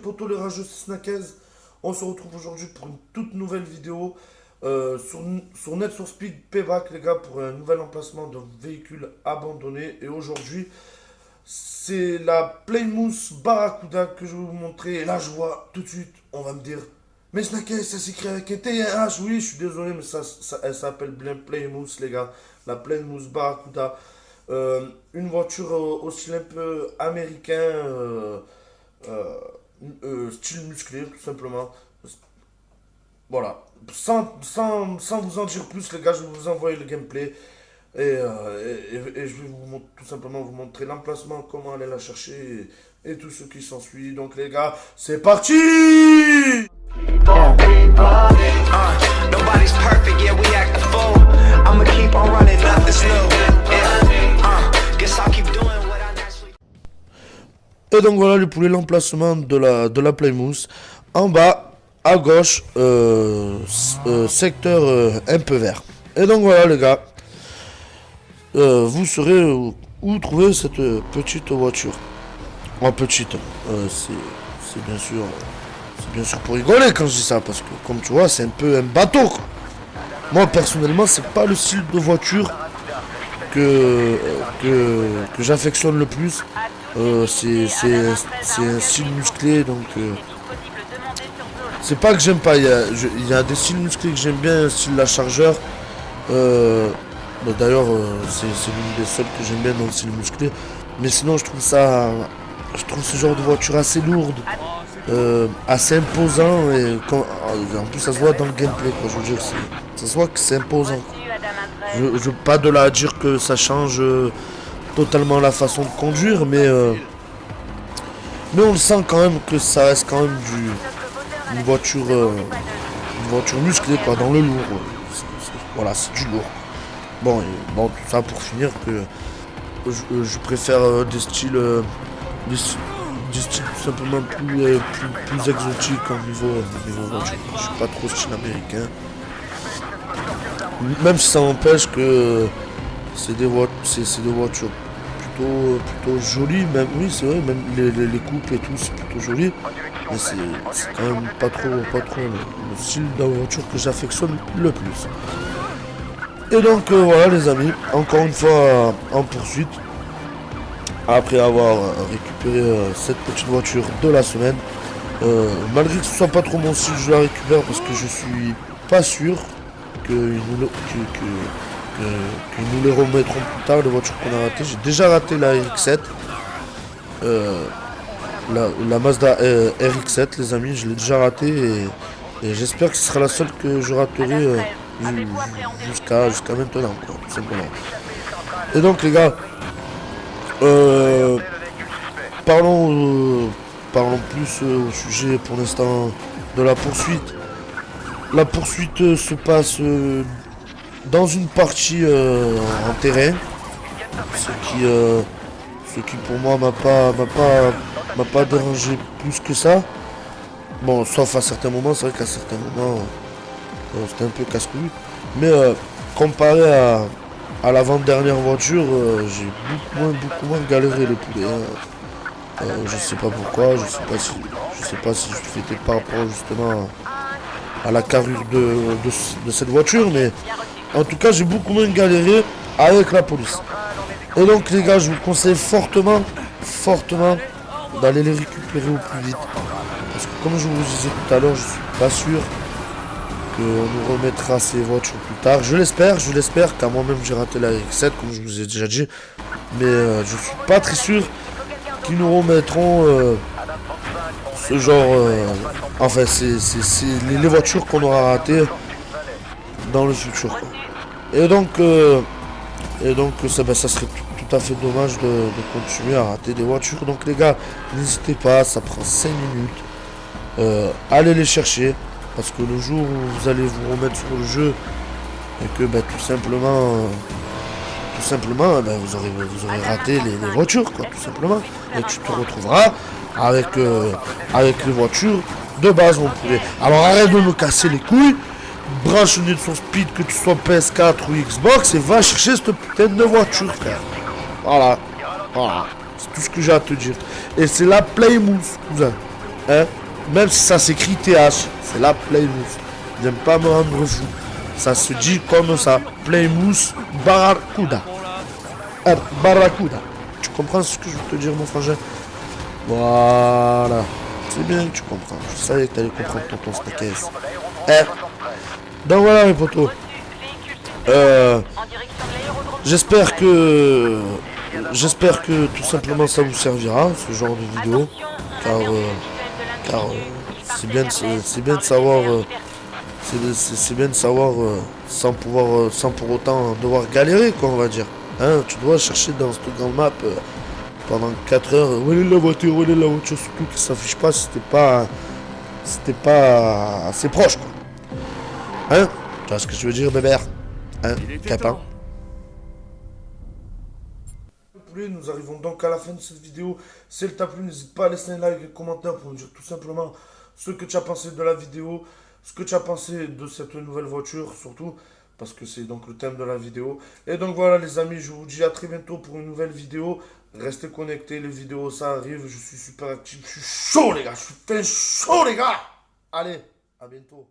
potos, les rageux, c'est Snackez. On se retrouve aujourd'hui pour une toute nouvelle vidéo sur Net for Speed Payback, les gars, pour un nouvel emplacement d'un véhicule abandonné. Et aujourd'hui, c'est la Plymouth Barracuda que je vais vous montrer. Et là, je vois tout de suite, on va me dire, mais Snackez, ça s'écrit avec un T-H. Oui, je suis désolé, mais elle s'appelle bien Plymouth, les gars. La Plymouth Barracuda. Une voiture au style un peu américain. Euh, Style musclé, tout simplement. Voilà. Sans vous en dire plus, les gars, je vais vous envoyer le gameplay. Et je vais tout simplement vous montrer l'emplacement, comment aller la chercher et tout ce qui s'ensuit. Donc, les gars, c'est parti! Nobody's perfect, yeah, we act a fool. I'ma keep on running, nothing's new. Guess I'll keep doing what I naturally. Et donc voilà les poulets, l'emplacement de la Plymouth. En bas, à gauche, secteur un peu vert. Et donc voilà les gars, vous saurez où trouver cette petite voiture. En petite, c'est bien sûr pour rigoler quand je dis ça, parce que comme tu vois, c'est un peu un bateau, quoi. Moi personnellement, c'est pas le style de voiture que j'affectionne le plus. C'est un style musclé, donc c'est pas que j'aime pas. Il y a des styles musclés que j'aime bien, style la Chargeur. D'ailleurs, c'est l'une des seules que j'aime bien dans le style musclé. Mais sinon, je trouve ce genre de voiture assez lourde, assez imposant, et en plus ça se voit dans le gameplay, quoi. Je veux dire, ça se voit que c'est imposant, quoi. Je veux pas de là à dire que ça change totalement la façon de conduire, mais on le sent quand même que ça reste quand même une voiture musclée, quoi, dans le lourd. Voilà, c'est du lourd. Bon, tout ça pour finir que je préfère des styles tout simplement plus exotiques au niveau voiture. Je suis pas trop style américain. Même si ça n'empêche que c'est des voitures plutôt jolies, même oui c'est vrai, même les coupes et tout c'est plutôt joli, mais c'est quand même pas trop le style de voiture que j'affectionne le plus. Et donc voilà les amis, encore une fois en poursuite, après avoir récupéré cette petite voiture de la semaine, malgré que ce soit pas trop mon style, je la récupère parce que je suis pas sûr qu'ils nous les remettront plus tard, les voitures qu'on a ratées. J'ai déjà raté la RX-7, la Mazda RX-7, les amis, je l'ai déjà raté, et j'espère que ce sera la seule que je raterai jusqu'à maintenant, quoi, tout simplement. Et donc les gars, parlons plus au sujet pour l'instant de la poursuite. La poursuite se passe dans une partie en terrain, ce qui pour moi m'a pas dérangé plus que ça. Bon, sauf à certains moments, c'est vrai qu'à certains moments c'était un peu casse-couille. Mais comparé à l'avant-dernière voiture, j'ai beaucoup moins galéré le poulet. Je sais pas pourquoi, je sais pas si je fais par rapport justement à la carrure de cette voiture, mais en tout cas j'ai beaucoup moins galéré avec la police. Et donc les gars, je vous conseille fortement d'aller les récupérer au plus vite, parce que comme je vous disais tout à l'heure, je suis pas sûr qu'on nous remettra ces voitures plus tard. Je l'espère, car moi-même j'ai raté la RX-7 comme je vous ai déjà dit, mais je suis pas très sûr qu'ils nous remettront ce genre, enfin c'est les voitures qu'on aura ratées dans le futur, quoi. Et donc ça serait tout à fait dommage de continuer à rater des voitures. Donc les gars, n'hésitez pas, ça prend 5 minutes, allez les chercher, parce que le jour où vous allez vous remettre sur le jeu et que tout simplement vous aurez raté les voitures, quoi, tout simplement, et tu te retrouveras avec les voitures de base, mon poulet. Alors arrête de me casser les couilles, branche une Need for Speed, que tu sois PS4 ou Xbox, et va chercher cette putain de voiture, frère. Voilà, c'est tout ce que j'ai à te dire. Et c'est la Plymouth, cousin. Hein? Même si ça s'écrit TH, c'est la Plymouth. J'aime pas me rendre fou. Ça se dit comme ça. Plymouth Barracuda. Barracuda. Tu comprends ce que je veux te dire, mon frangin? Voilà. C'est bien que tu comprends. Je savais que t'allais comprendre, tonton Snakees. Donc voilà, mes potos. J'espère que tout simplement ça vous servira, ce genre de vidéo. Car c'est bien de savoir, c'est bien de savoir sans pour autant devoir galérer, quoi, on va dire. Hein, tu dois chercher dans cette grande map pendant 4 heures. Où est la voiture, surtout qui s'affiche pas si c'était pas assez proche, quoi. Hein, tu vois ce que je veux dire, bébé? Hein, capin. Nous arrivons donc à la fin de cette vidéo. Si elle t'a plu, n'hésite pas à laisser un like et un commentaire pour me dire tout simplement ce que tu as pensé de la vidéo, ce que tu as pensé de cette nouvelle voiture, surtout, parce que c'est donc le thème de la vidéo. Et donc voilà les amis, je vous dis à très bientôt pour une nouvelle vidéo. Restez connectés, les vidéos ça arrive, je suis super actif, je suis chaud les gars, je suis chaud les gars. Allez, à bientôt.